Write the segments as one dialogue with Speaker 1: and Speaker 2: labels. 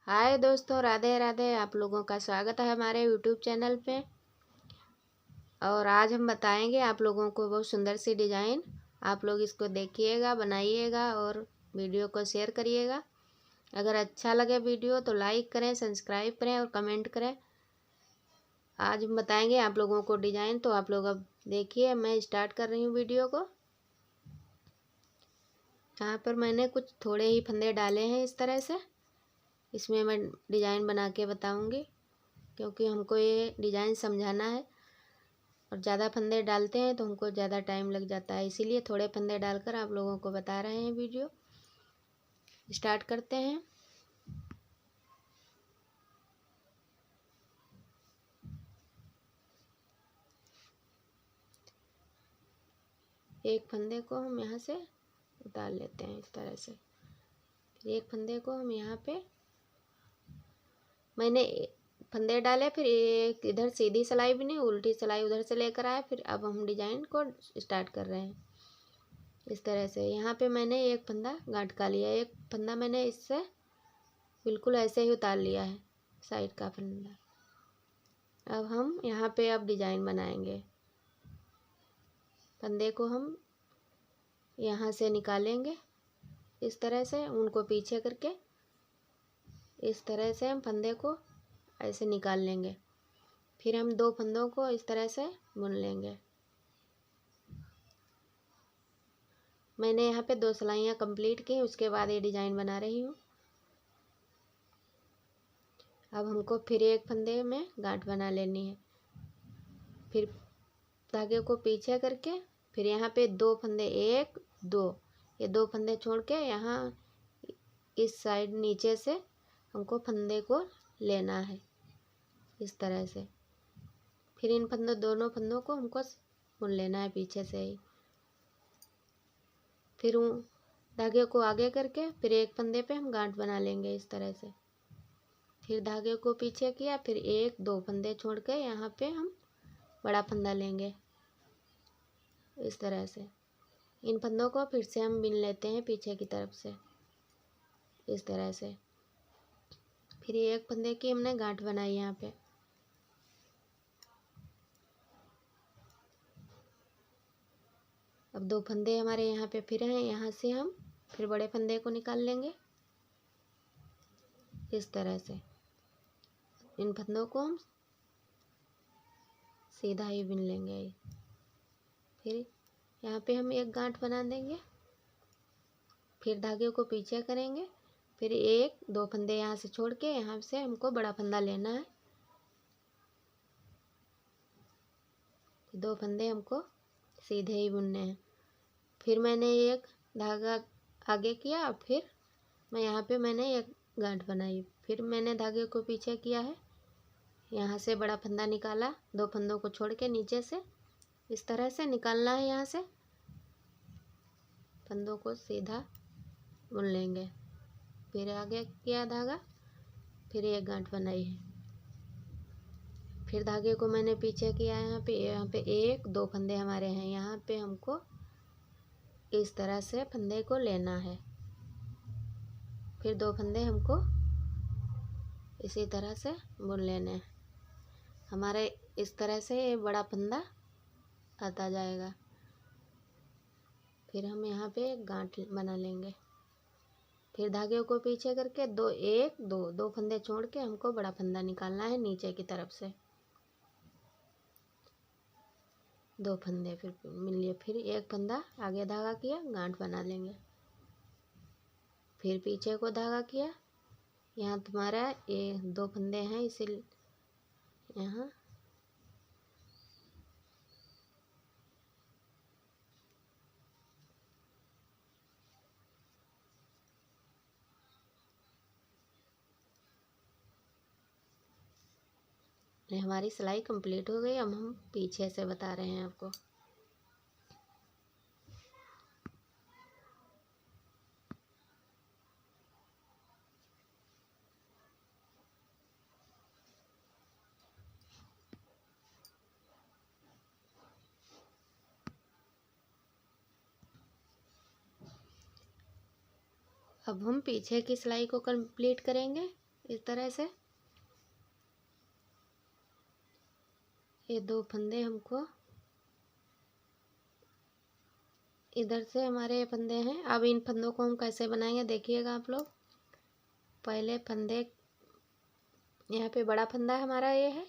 Speaker 1: हाय दोस्तों, राधे राधे। आप लोगों का स्वागत है हमारे यूट्यूब चैनल पे। और आज हम बताएंगे आप लोगों को बहुत सुंदर सी डिज़ाइन। आप लोग इसको देखिएगा, बनाइएगा और वीडियो को शेयर करिएगा। अगर अच्छा लगे वीडियो तो लाइक करें, सब्सक्राइब करें और कमेंट करें। आज हम बताएंगे आप लोगों को डिज़ाइन, तो आप लोग अब देखिए। मैं स्टार्ट कर रही हूँ वीडियो को। यहाँ पर मैंने कुछ थोड़े ही फंदे डाले हैं इस तरह से। इसमें मैं डिज़ाइन बना के बताऊंगी, क्योंकि हमको ये डिज़ाइन समझाना है। और ज़्यादा फंदे डालते हैं तो हमको ज़्यादा टाइम लग जाता है, इसीलिए थोड़े फंदे डालकर आप लोगों को बता रहे हैं। वीडियो स्टार्ट करते हैं। एक फंदे को हम यहाँ से उतार लेते हैं इस तरह से। फिर एक फंदे को हम यहाँ पे मैंने फंदे डाले, फिर एक इधर सीधी सिलाई भी नहीं, उल्टी सिलाई उधर से लेकर आए। फिर अब हम डिज़ाइन को स्टार्ट कर रहे हैं इस तरह से। यहाँ पे मैंने एक फंदा गांठ का लिया, एक फंदा मैंने इससे बिल्कुल ऐसे ही उतार लिया है, साइड का फंदा। अब हम यहाँ पे अब डिज़ाइन बनाएंगे। फंदे को हम यहाँ से निकालेंगे इस तरह से, उनको पीछे करके इस तरह से हम फंदे को ऐसे निकाल लेंगे। फिर हम दो फंदों को इस तरह से बुन लेंगे। मैंने यहाँ पे 2 सिलाइयाँ कंप्लीट की, उसके बाद ये डिज़ाइन बना रही हूँ। अब हमको फिर एक फंदे में गांठ बना लेनी है। फिर धागे को पीछे करके फिर यहाँ पे 2 फंदे, 1 2, ये 2 फंदे छोड़ के यहाँ इस साइड नीचे से हमको फंदे को लेना है इस तरह से। फिर इन दोनों फंदों को हमको बुन लेना है पीछे से ही। फिर धागे को आगे करके फिर एक फंदे पे हम गांठ बना लेंगे इस तरह से। फिर धागे को पीछे किया, फिर 1 2 फंदे छोड़ के यहाँ पे हम बड़ा फंदा लेंगे इस तरह से। इन फंदों को फिर से हम बिन लेते हैं पीछे की तरफ से इस तरह से। फिर एक फंदे की हमने गांठ बनाई यहाँ पे। अब 2 फंदे हमारे यहाँ पे फिर हैं, यहाँ से हम फिर बड़े फंदे को निकाल लेंगे इस तरह से। इन फंदों को हम सीधा ही बिन लेंगे। फिर यहाँ पे हम एक गांठ बना देंगे, फिर धागे को पीछे करेंगे। फिर 1 2 फंदे यहाँ से छोड़ के यहाँ से हमको बड़ा फंदा लेना है। 2 फंदे हमको सीधे ही बुनने हैं। फिर मैंने एक धागा आगे किया, फिर यहाँ पे मैंने एक गांठ बनाई। फिर मैंने धागे को पीछे किया है, यहाँ से बड़ा फंदा निकाला, 2 फंदों को छोड़ के नीचे से इस तरह से निकालना है। यहाँ से फंदों को सीधा बुन लेंगे। फिर आगे किया धागा, फिर एक गांठ बनाई है। फिर धागे को मैंने पीछे किया, यहाँ पे 1 2 फंदे हमारे हैं। यहाँ पे हमको इस तरह से फंदे को लेना है। फिर 2 फंदे हमको इसी तरह से बुन लेने हैं। हमारे इस तरह से ये बड़ा फंदा आता जाएगा। फिर हम यहाँ पे एक गांठ बना लेंगे। फिर धागे को पीछे करके 1 2 फंदे छोड़ के हमको बड़ा फंदा निकालना है नीचे की तरफ से। 2 फंदे फिर मिल लिए, फिर एक फंदा आगे धागा किया, गांठ बना लेंगे। फिर पीछे को धागा किया, यहाँ तुम्हारा 2 फंदे हैं, इसीलिए यहाँ हमारी सिलाई कंप्लीट हो गई। अब हम पीछे से बता रहे हैं आपको। अब हम पीछे की सिलाई को कंप्लीट करेंगे इस तरह से। ये 2 फंदे हमको इधर से हमारे फंदे हैं। अब इन फंदों को हम कैसे बनाएंगे देखिएगा आप लोग। पहले फंदे, यहाँ पे बड़ा फंदा हमारा ये है,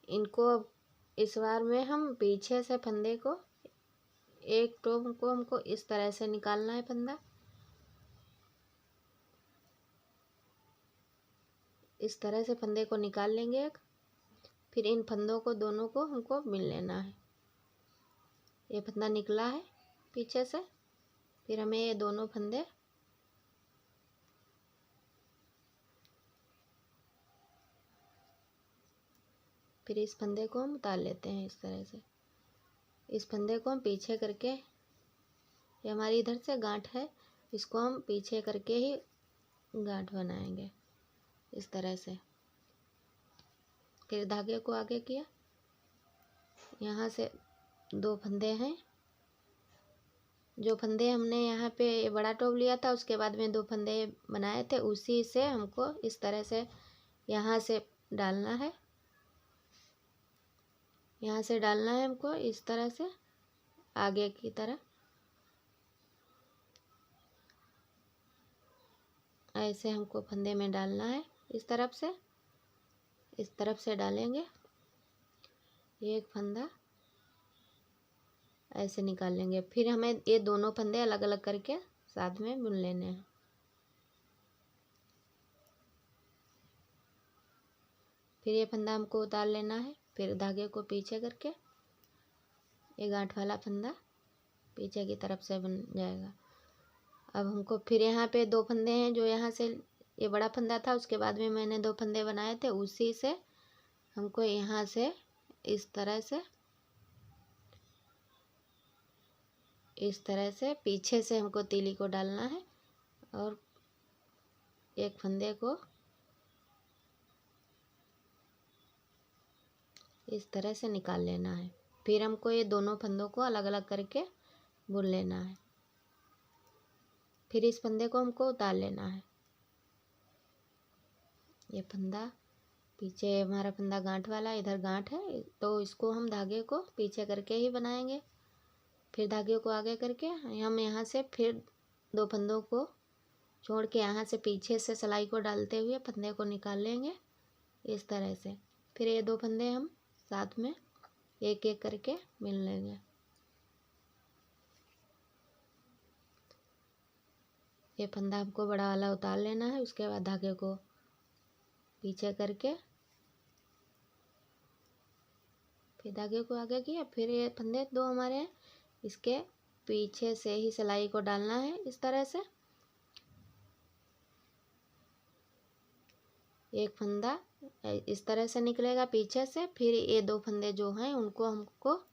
Speaker 1: इनको अब इस बार में हम पीछे से फंदे को एक टोप को हमको इस तरह से निकालना है फंदा। इस तरह से फंदे को निकाल लेंगे एक। फिर इन फंदों को दोनों को हमको मिल लेना है। ये फंदा निकला है पीछे से, फिर हमें ये दोनों फंदे फिर इस फंदे को हम उतार लेते हैं इस तरह से। इस फंदे को हम पीछे करके, ये हमारी इधर से गांठ है, इसको हम पीछे करके ही गांठ बनाएंगे इस तरह से। फिर धागे को आगे किया, यहाँ से 2 फंदे हैं। जो फंदे हमने यहाँ पे बड़ा टोप लिया था, उसके बाद में 2 फंदे बनाए थे, उसी से हमको इस तरह से यहाँ से डालना है। यहाँ से डालना है हमको इस तरह से आगे की तरह। ऐसे हमको फंदे में डालना है इस तरफ से डालेंगे। एक फंदा ऐसे निकाल लेंगे। फिर हमें ये दोनों फंदे अलग अलग करके साथ में बुन लेने हैं। फिर ये फंदा हमको उतार लेना है। फिर धागे को पीछे करके ये गांठ वाला फंदा पीछे की तरफ से बन जाएगा। अब हमको फिर यहाँ पे 2 फंदे हैं, जो यहाँ से ये बड़ा फंदा था, उसके बाद में मैंने 2 फंदे बनाए थे, उसी से हमको यहाँ से इस तरह से पीछे से हमको तीली को डालना है और एक फंदे को इस तरह से निकाल लेना है। फिर हमको ये दोनों फंदों को अलग अलग करके बुन लेना है। फिर इस फंदे को हमको उतार लेना है। ये फंदा पीछे, हमारा फंदा गांठ वाला, इधर गांठ है, तो इसको हम धागे को पीछे करके ही बनाएंगे। फिर धागे को आगे करके हम यहाँ से फिर 2 फंदों को छोड़ के यहाँ से पीछे से सिलाई को डालते हुए फंदे को निकाल लेंगे इस तरह से। फिर ये 2 फंदे हम साथ में एक एक करके मिल लेंगे। ये फंदा हमको बड़ा वाला उतार लेना है। उसके बाद धागे को पीछे करके फिर धागे को आगे किया। फिर ये फंदे 2 हमारे हैं, इसके पीछे से ही सिलाई को डालना है इस तरह से। एक फंदा इस तरह से निकलेगा पीछे से। फिर ये 2 फंदे जो हैं उनको हमको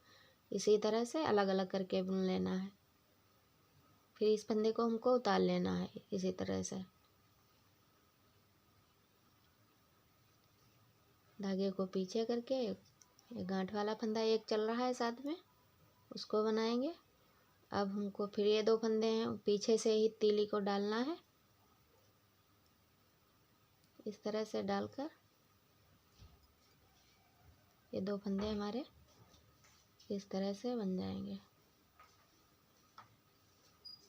Speaker 1: इसी तरह से अलग अलग करके बुन लेना है। फिर इस फंदे को हमको उतार लेना है इसी तरह से। धागे को पीछे करके ये गांठ वाला फंदा एक चल रहा है साथ में, उसको बनाएंगे। अब हमको फिर ये 2 फंदे हैं, पीछे से ही तीली को डालना है इस तरह से डालकर। ये 2 फंदे हमारे इस तरह से बन जाएंगे।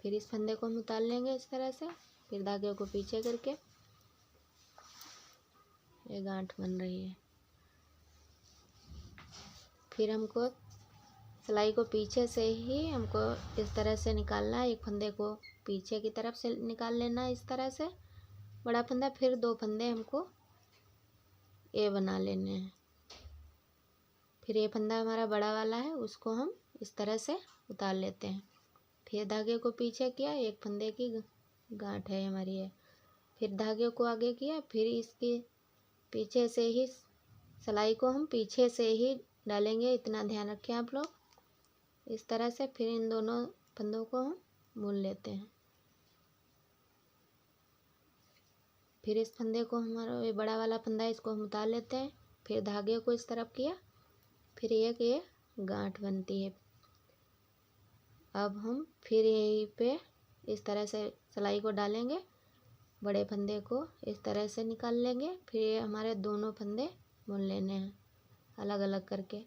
Speaker 1: फिर इस फंदे को हम उतार लेंगे इस तरह से। फिर धागे को पीछे करके ये गांठ बन रही है। फिर हमको सिलाई को पीछे से ही हमको इस तरह से निकालना है। एक फंदे को पीछे की तरफ से निकाल लेना है इस तरह से बड़ा फंदा। फिर 2 फंदे हमको ये बना लेने हैं। फिर ये फंदा हमारा बड़ा वाला है, उसको हम इस तरह से उतार लेते हैं। फिर धागे को पीछे किया, एक फंदे की गांठ है हमारी है। फिर धागे को आगे किया, फिर इसके पीछे से ही सिलाई को हम पीछे से ही डालेंगे, इतना ध्यान रखें आप लोग इस तरह से। फिर इन दोनों फंदों को हम बुन लेते हैं। फिर इस फंदे को, हमारा ये बड़ा वाला फंदा है, इसको हम उतार लेते हैं। फिर धागे को इस तरफ किया, फिर एक ये गांठ बनती है। अब हम फिर यहीं पे इस तरह से सिलाई को डालेंगे बड़े फंदे को इस तरह से निकाल लेंगे। फिर ये हमारे दोनों फंदे बुन लेने हैं अलग अलग करके।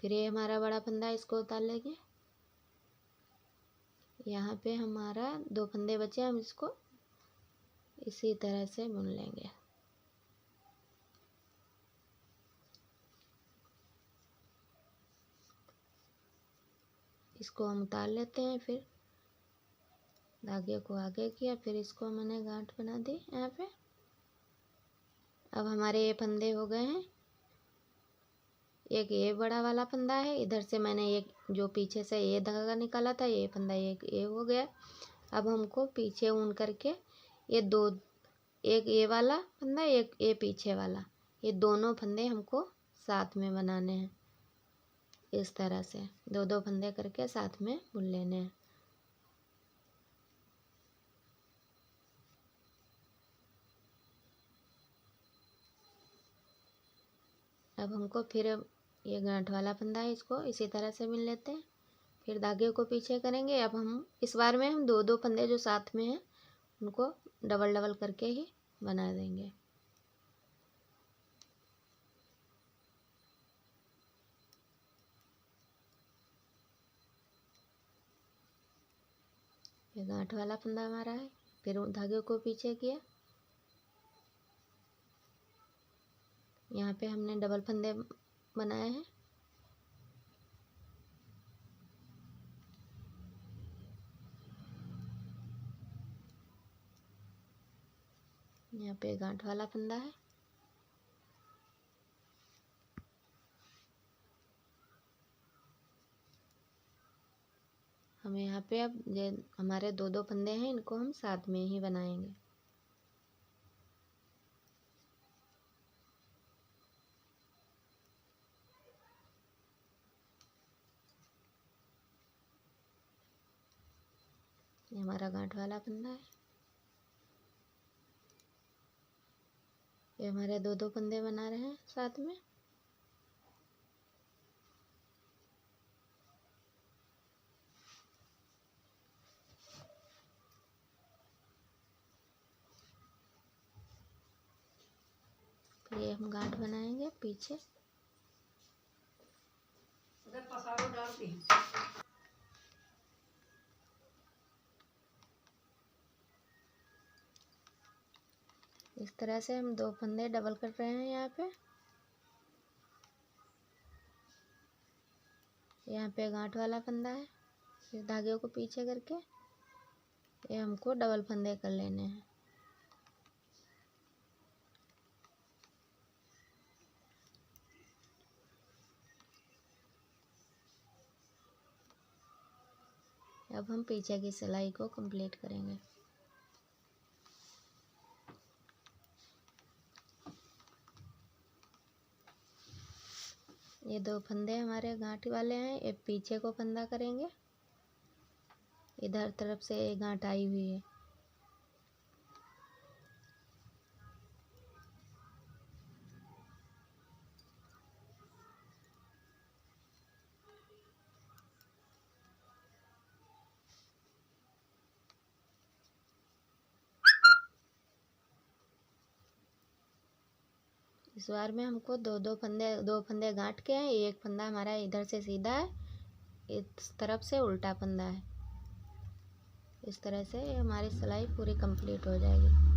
Speaker 1: फिर ये हमारा बड़ा फंदा है, इसको उतार लेंगे। यहाँ पे हमारा 2 फंदे बचे, हम इसको इसी तरह से बुन लेंगे। इसको हम उतार लेते हैं। फिर धागे को आगे किया, फिर इसको मैंने गांठ बना दी यहाँ पे। अब हमारे ये फंदे हो गए हैं। एक ये बड़ा वाला फंदा है, इधर से मैंने एक जो पीछे से ये धागा निकाला था, ये फंदा ये हो गया। अब हमको पीछे ऊन करके ये दो, एक ये वाला फंदा, एक ये पीछे वाला, ये दोनों फंदे हमको साथ में बनाने हैं। इस तरह से 2-2 फंदे करके साथ में बुन लेने हैं। अब हमको फिर ये गांठ वाला फंदा है, इसको इसी तरह से बुन लेते हैं। फिर धागे को पीछे करेंगे। अब हम इस बार में हम 2-2 फंदे जो साथ में हैं उनको डबल डबल करके ही बना देंगे। ये गांठ वाला फंदा हमारा है। फिर धागे को पीछे किया, यहाँ पे हमने डबल फंदे बनाए हैं। यहाँ पे गांठ वाला फंदा है। हम यहाँ पे अब ये हमारे 2-2 फंदे हैं, इनको हम साथ में ही बनाएंगे। ये हमारा गांठ वाला फंदा है। ये हमारे 2-2 फंदे बना रहे हैं साथ में। फिर ये हम गांठ बनाएंगे पीछे। इस तरह से हम 2 फंदे डबल कर रहे हैं। यहाँ पे गांठ वाला फंदा है। फिर धागे को पीछे करके ये हमको डबल फंदे कर लेने हैं। अब हम पीछे की सिलाई को कंप्लीट करेंगे। ये 2 फंदे हमारे गांठ वाले हैं। ये पीछे को फंदा करेंगे, इधर तरफ से ये गांठ आई हुई है। इस बार में हमको 2 फंदे गांठ के हैं। एक फंदा हमारा इधर से सीधा है, इस तरफ से उल्टा फंदा है। इस तरह से हमारी सिलाई पूरी कंप्लीट हो जाएगी।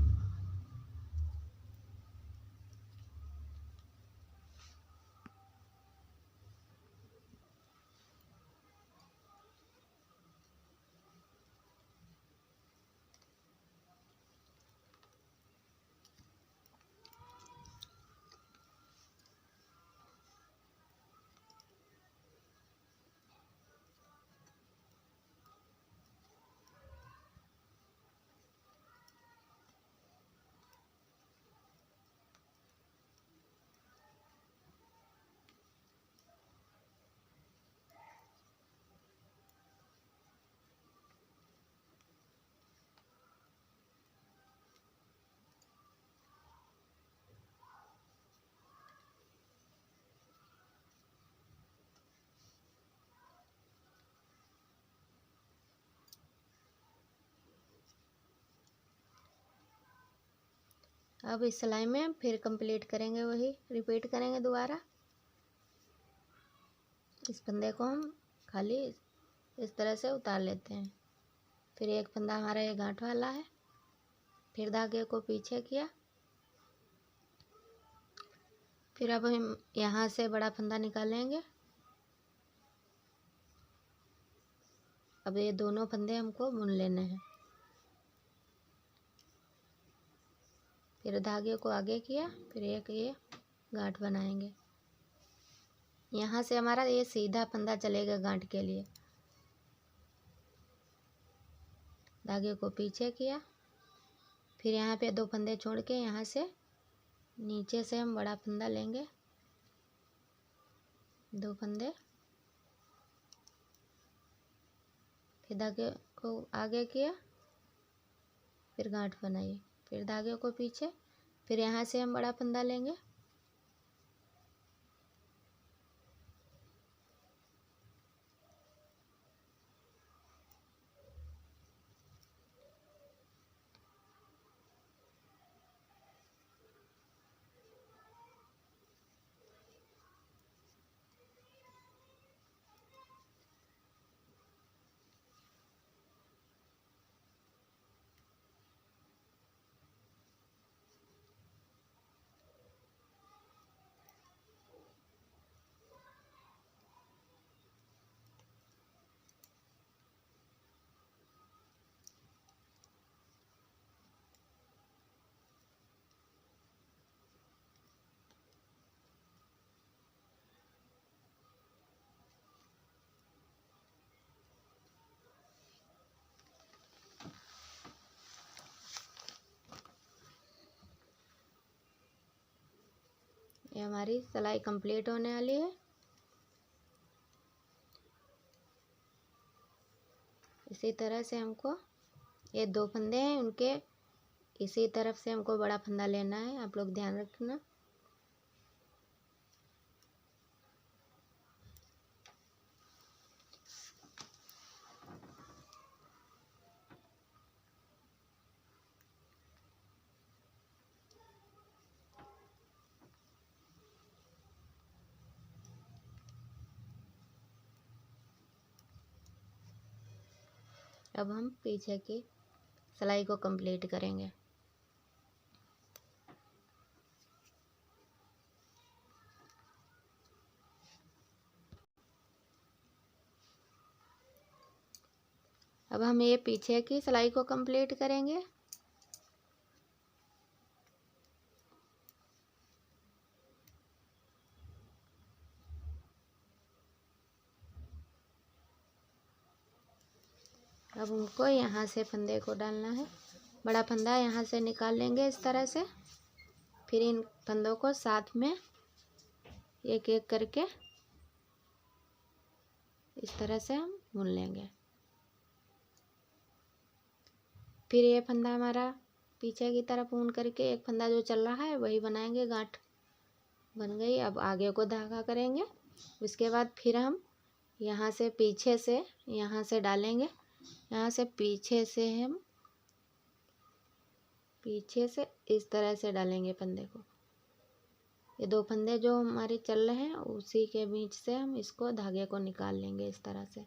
Speaker 1: अब इस सिलाई में फिर कंप्लीट करेंगे, वही रिपीट करेंगे दोबारा। इस फंदे को हम खाली इस तरह से उतार लेते हैं। फिर एक फंदा हमारा ये गांठ वाला है, फिर धागे को पीछे किया। फिर अब हम यहाँ से बड़ा फंदा निकालेंगे। अब ये दोनों फंदे हमको बुन लेने हैं। फिर धागे को आगे किया, फिर एक ये गांठ बनाएंगे। यहाँ से हमारा ये सीधा फंदा चलेगा गांठ के लिए। धागे को पीछे किया, फिर यहाँ पे 2 फंदे छोड़ के यहाँ से नीचे से हम बड़ा फंदा लेंगे। 2 फंदे, फिर धागे को आगे किया, फिर गांठ बनाइए, फिर धागे को पीछे, फिर यहाँ से हम बड़ा फंदा लेंगे। ये हमारी सिलाई कंप्लीट होने वाली है। इसी तरह से हमको ये 2 फंदे हैं, उनके इसी तरफ से हमको बड़ा फंदा लेना है। आप लोग ध्यान रखना। अब हम पीछे की सिलाई को कंप्लीट करेंगे। अब हम ये पीछे की सिलाई को कंप्लीट करेंगे। अब हमको यहाँ से फंदे को डालना है। बड़ा फंदा यहाँ से निकाल लेंगे इस तरह से। फिर इन फंदों को साथ में एक एक करके इस तरह से हम बुन लेंगे। फिर ये फंदा हमारा पीछे की तरफ बुन करके एक फंदा जो चल रहा है वही बनाएंगे। गांठ बन गई। अब आगे को धागा करेंगे। उसके बाद फिर हम यहाँ से पीछे से यहाँ से डालेंगे। यहाँ से पीछे से हम पीछे से इस तरह से डालेंगे फंदे को। ये 2 फंदे जो हमारे चल रहे हैं उसी के बीच से हम इसको धागे को निकाल लेंगे इस तरह से।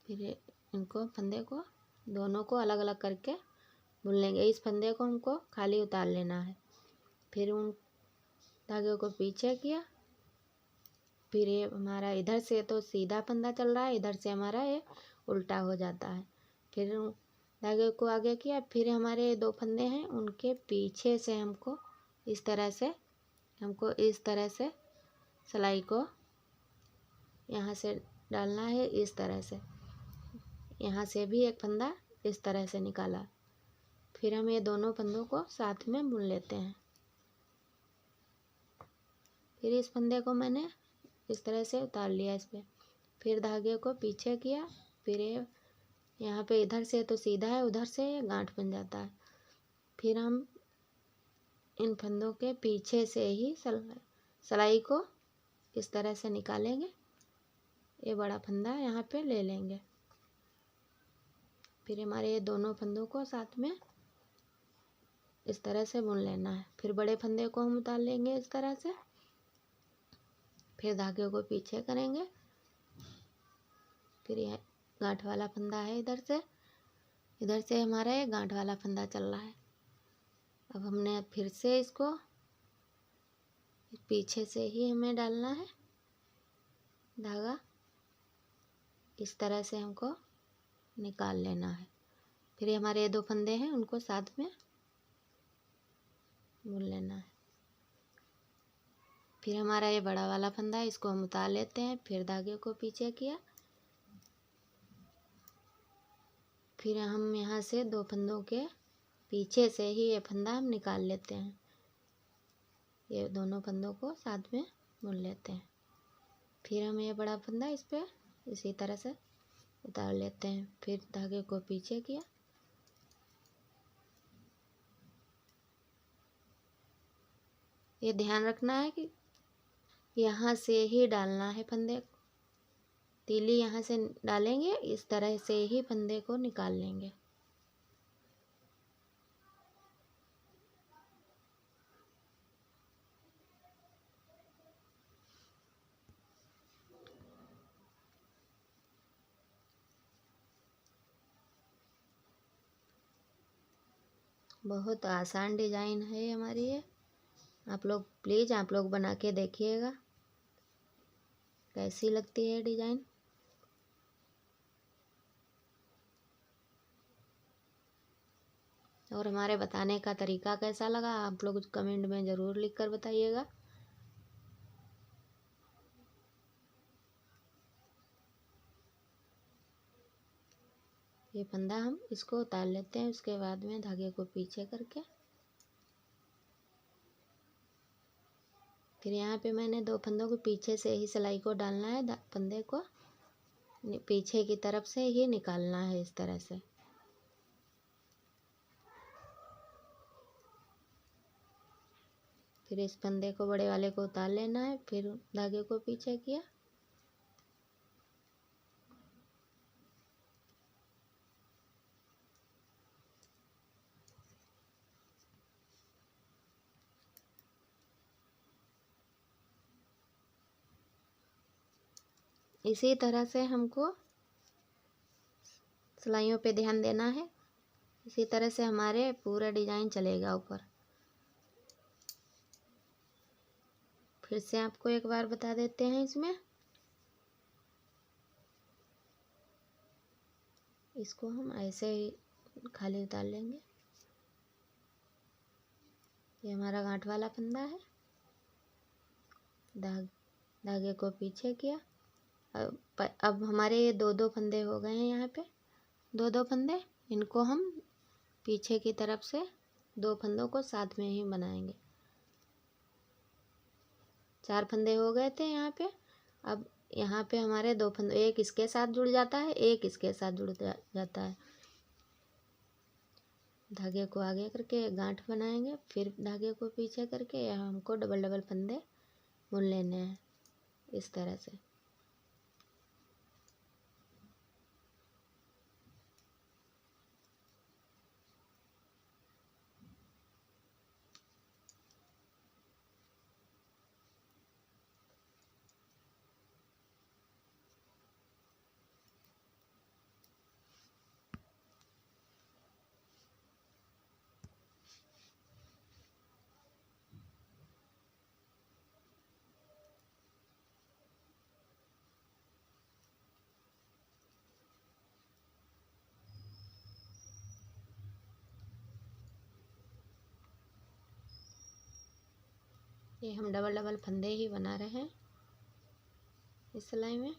Speaker 1: फिर इनको फंदे को दोनों को अलग अलग करके बुन लेंगे। इस फंदे को हमको खाली उतार लेना है। फिर उन धागे को पीछे किया। फिर ये हमारा इधर से तो सीधा फंदा चल रहा है, इधर से हमारा ये उल्टा हो जाता है। फिर धागे को आगे किया। फिर हमारे 2 फंदे हैं, उनके पीछे से हमको इस तरह से सिलाई को यहाँ से डालना है। इस तरह से यहाँ से भी एक फंदा इस तरह से निकाला। फिर हम ये दोनों फंदों को साथ में बुन लेते हैं। फिर इस फंदे को मैंने इस तरह से उतार लिया इस पर। फिर धागे को पीछे किया। फिर ये यहाँ पे इधर से तो सीधा है, उधर से गांठ बन जाता है। फिर हम इन फंदों के पीछे से ही सिलाई को इस तरह से निकालेंगे। ये बड़ा फंदा यहाँ पे ले लेंगे। फिर हमारे ये दोनों फंदों को साथ में इस तरह से बुन लेना है। फिर बड़े फंदे को हम उतार लेंगे इस तरह से। फिर धागे को पीछे करेंगे। फिर यह गांठ वाला फंदा है, इधर से हमारा ये गांठ वाला फंदा चल रहा है। अब हमने फिर से इसको पीछे से ही हमें डालना है धागा। इस तरह से हमको निकाल लेना है। फिर ये हमारे 2 फंदे हैं, उनको साथ में बुन लेना है। फिर हमारा ये बड़ा वाला फंदा है, इसको हम उतार लेते हैं। फिर धागे को पीछे किया। फिर हम यहाँ से 2 फंदों के पीछे से ही ये फंदा हम निकाल लेते हैं। ये दोनों फंदों को साथ में बुन लेते हैं। फिर हम ये बड़ा फंदा इस पे इसी तरह से उतार लेते हैं। फिर धागे को पीछे किया। ये ध्यान रखना है कि यहाँ से ही डालना है फंदे। तीली यहाँ से डालेंगे, इस तरह से ही फंदे को निकाल लेंगे। बहुत आसान डिजाइन है हमारी ये। आप लोग प्लीज़ आप लोग बना के देखिएगा कैसी लगती है डिजाइन। और हमारे बताने का तरीका कैसा लगा आप लोग कमेंट में ज़रूर लिख कर बताइएगा। ये फंदा हम इसको उतार लेते हैं, उसके बाद में धागे को पीछे करके फिर यहाँ पे मैंने 2 फंदों को पीछे से ही सिलाई को डालना है। फंदे को पीछे की तरफ से ही निकालना है इस तरह से। फिर इस फंदे को बड़े वाले को उतार लेना है। फिर धागे को पीछे किया। इसी तरह से हमको सिलाइयों पे ध्यान देना है। इसी तरह से हमारे पूरा डिजाइन चलेगा ऊपर। फिर से आपको एक बार बता देते हैं इसमें। इसको हम ऐसे ही खाली उतार लेंगे। ये हमारा गांठ वाला फंदा है। धागे को पीछे किया। अब हमारे ये 2 फंदे हो गए हैं। यहाँ पे 2 फंदे, इनको हम पीछे की तरफ से 2 फंदों को साथ में ही बनाएंगे। 4 फंदे हो गए थे यहाँ पे। अब यहाँ पे हमारे 2 फंदे, एक इसके साथ जुड़ जाता है, एक इसके साथ जुड़ जाता है। धागे को आगे करके गांठ बनाएंगे। फिर धागे को पीछे करके यहाँ हमको डबल डबल फंदे बुन लेने हैं इस तरह से। ये हम डबल डबल फंदे ही बना रहे हैं इस सिलाई में।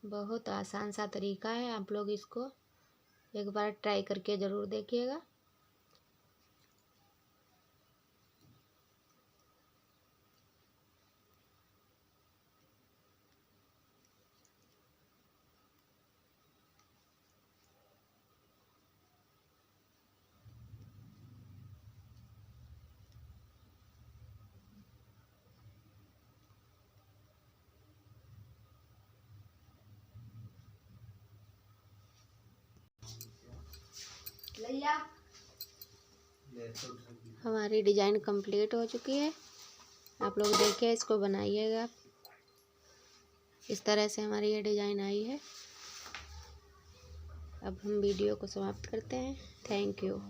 Speaker 1: बहुत आसान सा तरीका है, आप लोग इसको एक बार ट्राई करके ज़रूर देखिएगा। हमारी डिज़ाइन कंप्लीट हो चुकी है। आप लोग देखिए, इसको बनाइएगा। इस तरह से हमारी ये डिज़ाइन आई है। अब हम वीडियो को समाप्त करते हैं। Thank you.